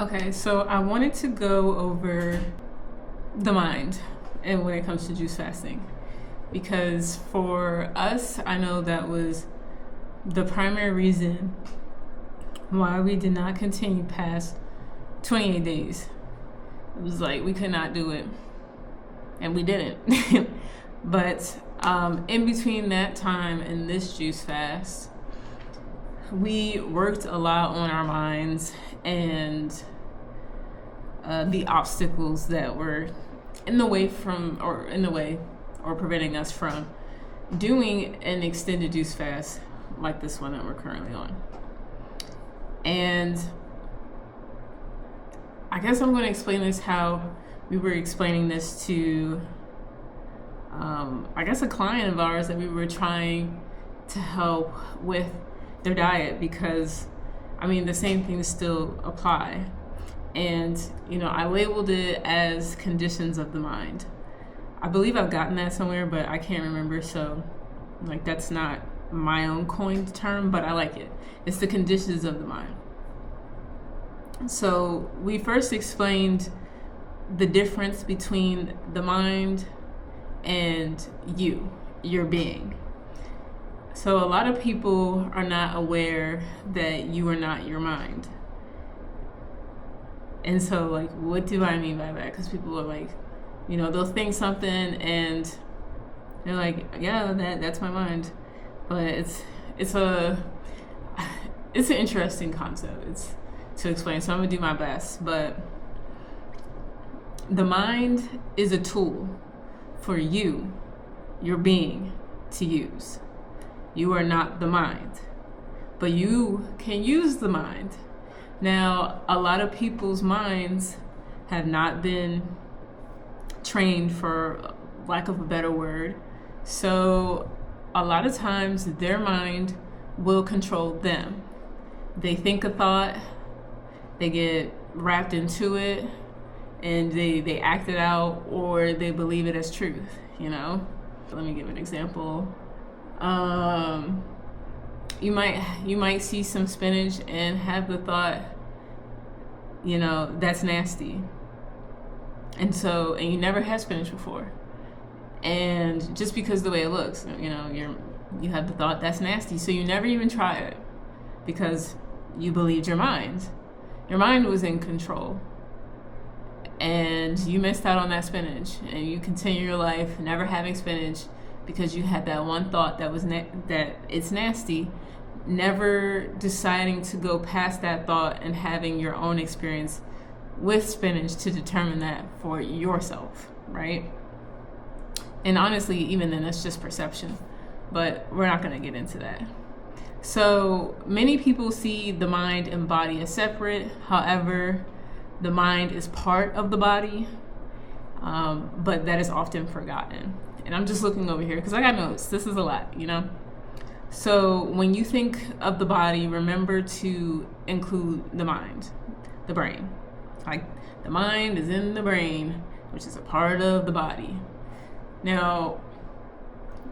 Okay, so I wanted to go over the mind and when it comes to juice fasting. Because for us, I know that was the primary reason why we did not continue past 28 days. It was like we could not do it, and we didn't. But in between that time and this juice fast, we worked a lot on our minds and the obstacles that were in the way or preventing us from doing an extended juice fast like this one that we're currently on. And I guess I'm going to explain this how we were explaining this to I guess a client of ours that we were trying to help with their diet, because I mean the same things still apply. And I labeled it as conditions of the mind. I believe I've gotten that somewhere, but I can't remember, so that's not my own coined term, but I like it. It's the conditions of the mind. So we first explained the difference between the mind and your being. So a lot of people are not aware that you are not your mind. And so what do I mean by that? Because people are they'll think something and they're like, yeah, that's my mind. But it's an interesting concept. It's to explain. So I'm gonna do my best. But the mind is a tool for your being, to use. You are not the mind, but you can use the mind. Now, a lot of people's minds have not been trained, for lack of a better word. So a lot of times their mind will control them. They think a thought, they get wrapped into it, and they act it out, or they believe it as truth, Let me give an example. You might see some spinach and have the thought, that's nasty. And you never had spinach before. And just because the way it looks, you have the thought that's nasty. So you never even try it because you believed your mind. Your mind was in control. And you missed out on that spinach, and you continue your life never having spinach because you had that one thought that was that it's nasty, never deciding to go past that thought and having your own experience with spinach to determine that for yourself, right? And honestly, even then, that's just perception, but we're not going to get into that. So many people see the mind and body as separate. However, the mind is part of the body, but that is often forgotten. And I'm just looking over here because I got notes. This is a lot, So when you think of the body, remember to include the mind, the brain. The mind is in the brain, which is a part of the body. Now,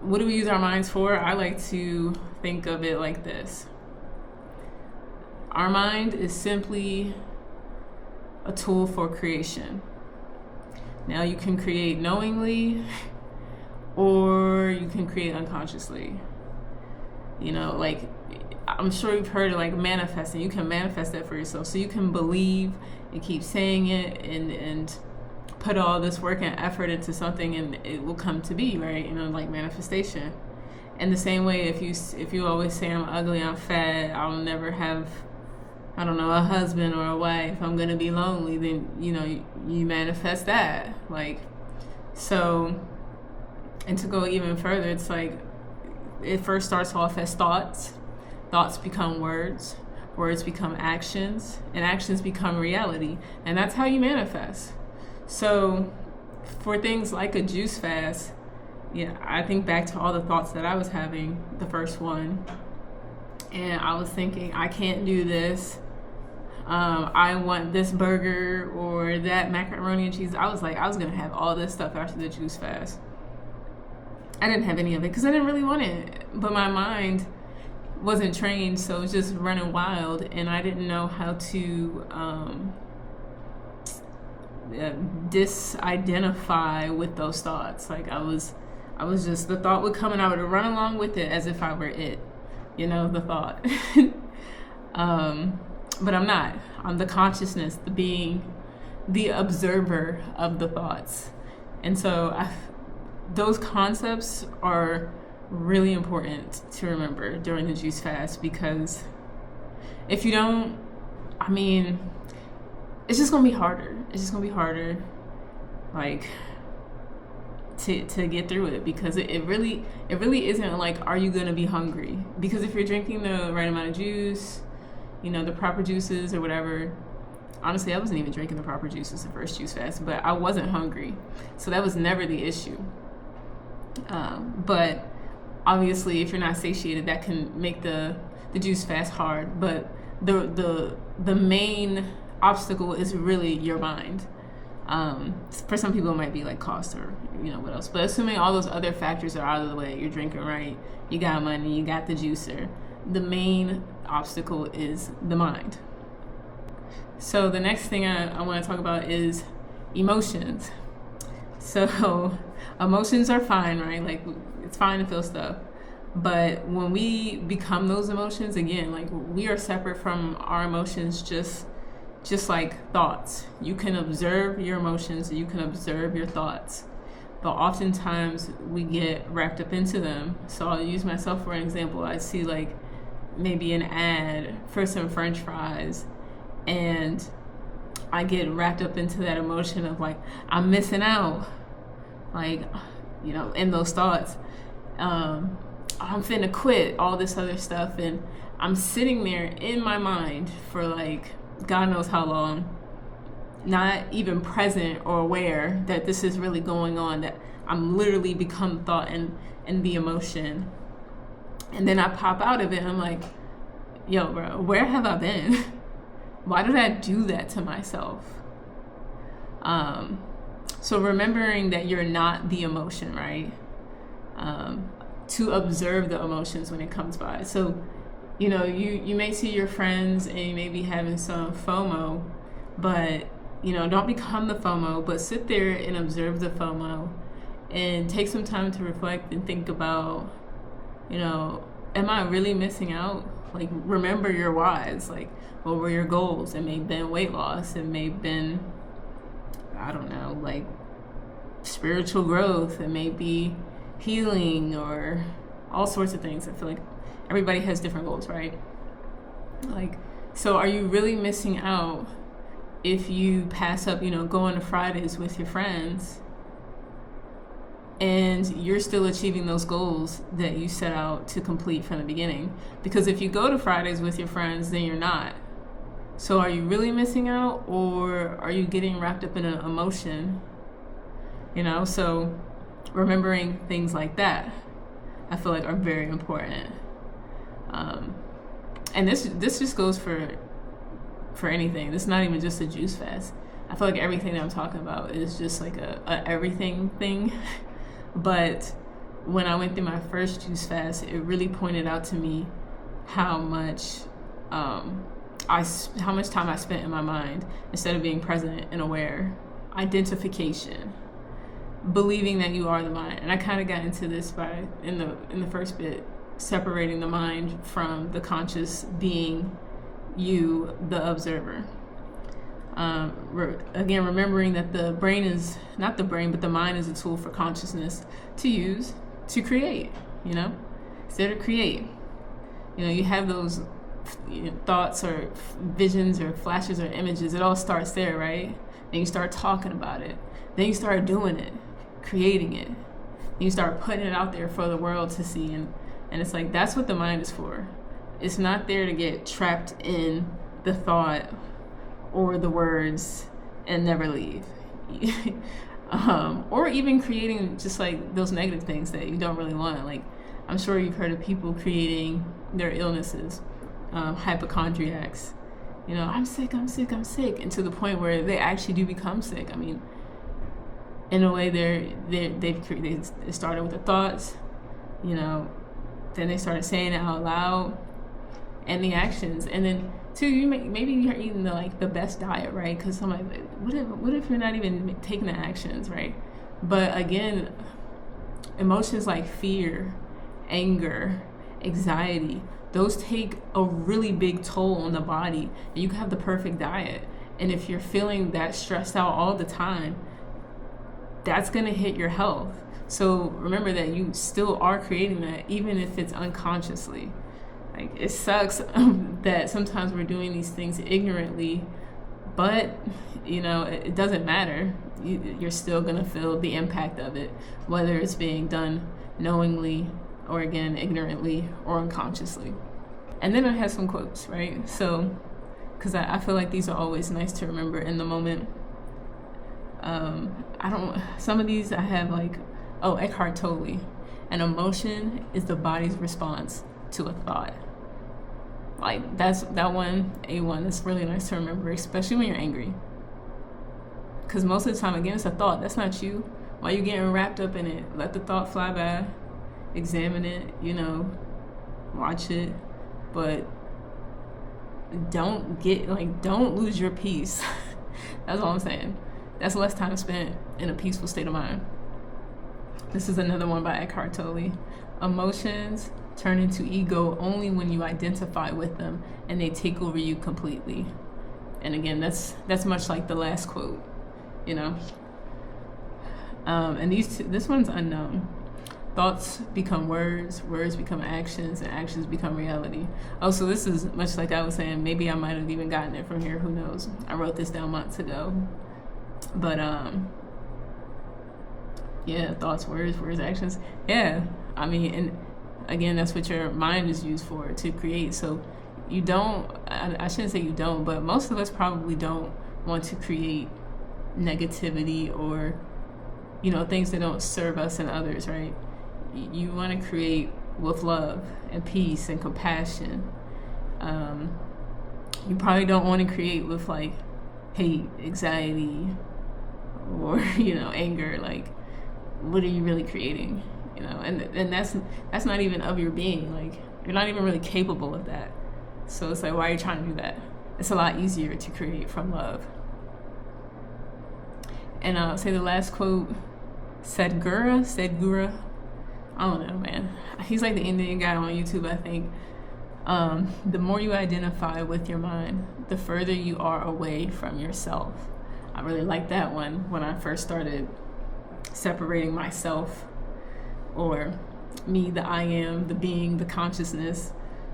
what do we use our minds for? I like to think of it like this. Our mind is simply a tool for creation. Now, you can create knowingly or you can create unconsciously. I'm sure you've heard of manifesting. You can manifest that for yourself. So you can believe and keep saying it and put all this work and effort into something, and it will come to be, right? Manifestation. And the same way, if you always say I'm ugly, I'm fat, I'll never have, a husband or a wife, I'm gonna be lonely, then you manifest that. So, and to go even further, it's it first starts off as thoughts. Thoughts become words. Words become actions, and actions become reality. And that's how you manifest. So for things like a juice fast, I think back to all the thoughts that I was having, the first one. And I was thinking, I can't do this. I want this burger or that macaroni and cheese. I was going to have all this stuff after the juice fast. I didn't have any of it because I didn't really want it. But my mind wasn't trained, so it was just running wild, and I didn't know how to disidentify with those thoughts. Like I was just, the thought would come and I would run along with it as if I were it, the thought. But I'm not. I'm the consciousness, the being, the observer of the thoughts. And so those concepts are really important to remember during the juice fast, because if you don't, it's just gonna be harder. It's just gonna be harder, like, to get through it, because it really isn't like, are you gonna be hungry? Because if you're drinking the right amount of juice, the proper juices or whatever. Honestly, I wasn't even drinking the proper juices the first juice fast, but I wasn't hungry, so that was never the issue. But obviously, if you're not satiated, that can make the juice fast hard. But the main obstacle is really your mind. For some people, it might be like cost or what else. But assuming all those other factors are out of the way, you're drinking right, you got money, you got the juicer. The main obstacle is the mind. So the next thing I want to talk about is emotions. So emotions are fine, right? Like, it's fine to feel stuff. But when we become those emotions, again, like, we are separate from our emotions, just like thoughts. You can observe your emotions, you can observe your thoughts, but oftentimes we get wrapped up into them. So I'll use myself for an example. I see like maybe an ad for some French fries, and I get wrapped up into that emotion of like, I'm missing out, like, in those thoughts. I'm finna quit, all this other stuff, and I'm sitting there in my mind for like God knows how long, not even present or aware that this is really going on, that I'm literally become thought and the emotion. And then I pop out of it and I'm like, yo, bro, where have I been? Why did I do that to myself? So remembering that you're not the emotion, right? To observe the emotions when it comes by. So, you may see your friends and you may be having some FOMO, but, don't become the FOMO, but sit there and observe the FOMO and take some time to reflect and think about, am I really missing out? Like, remember your whys. Like, what were your goals? It may have been weight loss. It may have been, I don't know, like spiritual growth. It may be healing or all sorts of things. I feel like everybody has different goals, right? Like, so are you really missing out if you pass up, going to Fridays with your friends and you're still achieving those goals that you set out to complete from the beginning? Because if you go to Fridays with your friends, then you're not. So are you really missing out, or are you getting wrapped up in an emotion? So remembering things like that, I feel like, are very important. And this just goes for anything. This is not even just a juice fast. I feel like everything that I'm talking about is just like a everything thing. But when I went through my first juice fast, it really pointed out to me how much time I spent in my mind instead of being present and aware. Identification, believing that you are the mind. And I kind of got into this in the first bit, separating the mind from the conscious being, you, the observer. Again, remembering that the brain is not the brain, but the mind is a tool for consciousness to use to create. It's there to create. You have those thoughts or visions or flashes or images. It all starts there, right? Then you start talking about it. Then you start doing it, creating it. Then you start putting it out there for the world to see. And it's like, that's what the mind is for. It's not there to get trapped in the thought or the words and never leave. Or even creating just like those negative things that you don't really want. Like, I'm sure you've heard of people creating their illnesses, hypochondriacs. I'm sick, and to the point where they actually do become sick. I mean, in a way, they started with the thoughts, then they started saying it out loud, and the actions, and then Two, maybe you're eating the best diet, right? Because somebody, what if you're not even taking the actions, right? But again, emotions like fear, anger, anxiety, those take a really big toll on the body. And you can have the perfect diet, and if you're feeling that stressed out all the time, that's gonna hit your health. So remember that you still are creating that, even if it's unconsciously. Like, it sucks that sometimes we're doing these things ignorantly, but it doesn't matter. You're still gonna feel the impact of it, whether it's being done knowingly or, again, ignorantly or unconsciously. And then I have some quotes, right? So, because I feel like these are always nice to remember in the moment. Some of these I have Eckhart Tolle. An emotion is the body's response to a thought. Like, that's really nice to remember, especially when you're angry. Because most of the time, again, it's a thought. That's not you. Why are you getting wrapped up in it? Let the thought fly by. Examine it, watch it. But don't lose your peace. That's all I'm saying. That's less time spent in a peaceful state of mind. This is another one by Eckhart Tolle. Emotions turn into ego only when you identify with them and they take over you completely. And again, that's much like the last quote, And this one's unknown. Thoughts become words, words become actions, and actions become reality. Oh, so this is much like I was saying. Maybe I might have even gotten it from here. Who knows? I wrote this down months ago. But yeah, thoughts, words, actions. Yeah, I mean, and again, that's what your mind is used for, to create. So you don't, I shouldn't say you don't, but most of us probably don't want to create negativity or, things that don't serve us and others, right? You want to create with love and peace and compassion. You probably don't want to create with hate, anxiety, or anger. Like, what are you really creating? And that's not even of your being. Like, you're not even really capable of that. So it's like, why are you trying to do that? It's a lot easier to create from love. And I'll say the last quote, Sadhguru, I don't know, man. He's like the Indian guy on YouTube, I think. The more you identify with your mind, the further you are away from yourself. I really like that one when I first started separating myself, or me, the I am, the being, the consciousness,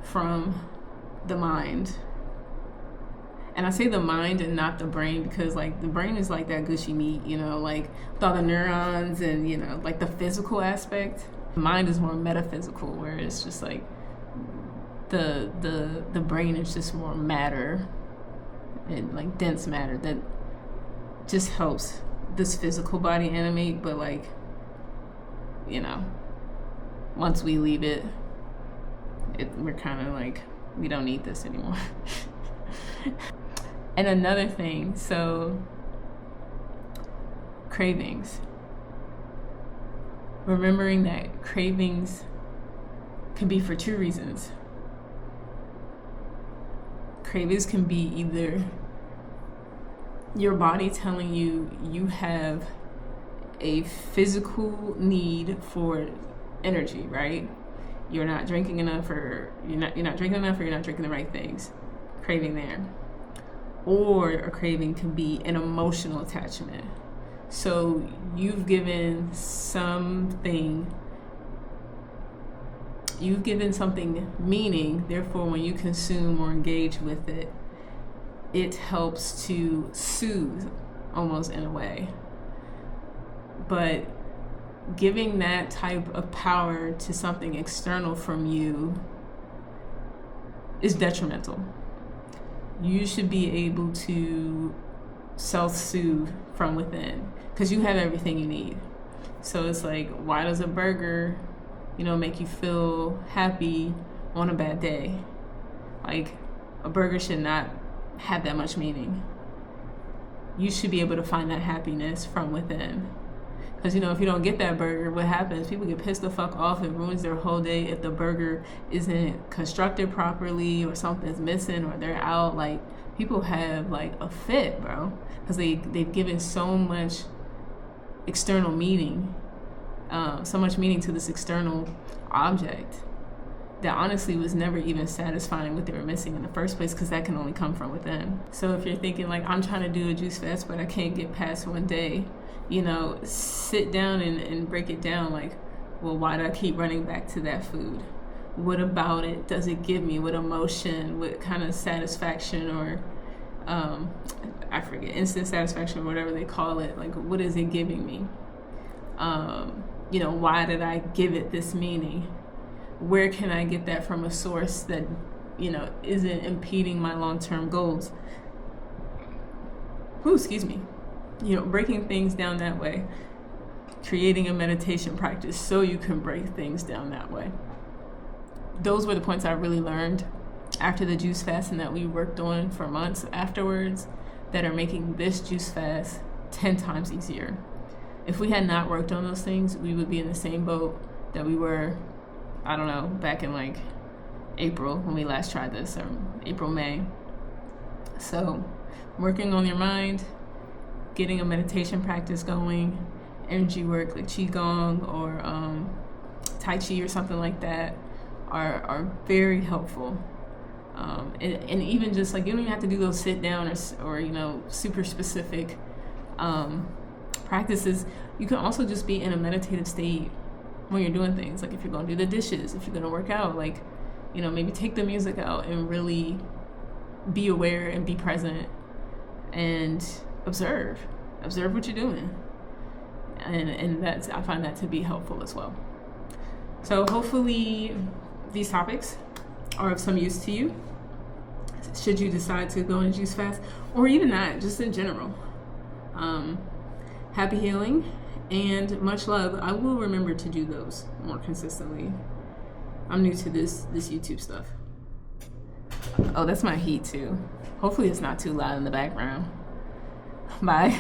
from the mind. And I say the mind and not the brain because, the brain is like that gushy meat, with all the neurons and, the physical aspect. The mind is more metaphysical, where it's just the brain is just more matter and dense matter that just helps this physical body animate. But once we leave it, we're kind of we don't need this anymore. And another thing, so cravings. Remembering that cravings can be for two reasons. Cravings can be either your body telling you have a physical need for energy, right? You're not drinking enough, or you're not drinking enough, or you're not drinking the right things. Craving there. Or a craving can be an emotional attachment. So you've given something meaning, therefore when you consume or engage with it, it helps to soothe, almost, in a way. But giving that type of power to something external from you is detrimental. You should be able to self-soothe from within, because you have everything you need. So it's why does a burger, make you feel happy on a bad day? A burger should not have that much meaning. You should be able to find that happiness from within. Because, if you don't get that burger, what happens? People get pissed the fuck off. It ruins their whole day if the burger isn't constructed properly or something's missing or they're out. Like, people have, like, a fit, bro. Because they've given so much external meaning, so much meaning to this external object that honestly was never even satisfying what they were missing in the first place, because that can only come from within. So if you're thinking, like, I'm trying to do a juice fast, but I can't get past one day, sit down and break it down. Like, well, why do I keep running back to that food? What about it does it give me? What emotion, what kind of satisfaction, or I forget, instant satisfaction or whatever they call it. Like, what is it giving me? Why did I give it this meaning? Where can I get that from a source that, isn't impeding my long-term goals? Ooh, excuse me. Breaking things down that way, creating a meditation practice so you can break things down that way. Those were the points I really learned after the juice fast and that we worked on for months afterwards that are making this juice fast 10 times easier. If we had not worked on those things, we would be in the same boat that we were, I don't know, back in like April when we last tried this, or April, May. So working on your mind, getting a meditation practice going, energy work like Qigong or Tai Chi or something like that are very helpful. And even just like, you don't even have to do those sit down or super specific practices. You can also just be in a meditative state when you're doing things. Like if you're going to do the dishes, if you're going to work out, like, maybe take the music out and really be aware and be present and observe what you're doing. And I find that to be helpful as well. So hopefully these topics are of some use to you, should you decide to go on a juice fast, or even not, just in general. Happy healing and much love. I will remember to do those more consistently. I'm new to this YouTube stuff. Oh, that's my heat too. Hopefully it's not too loud in the background. Bye.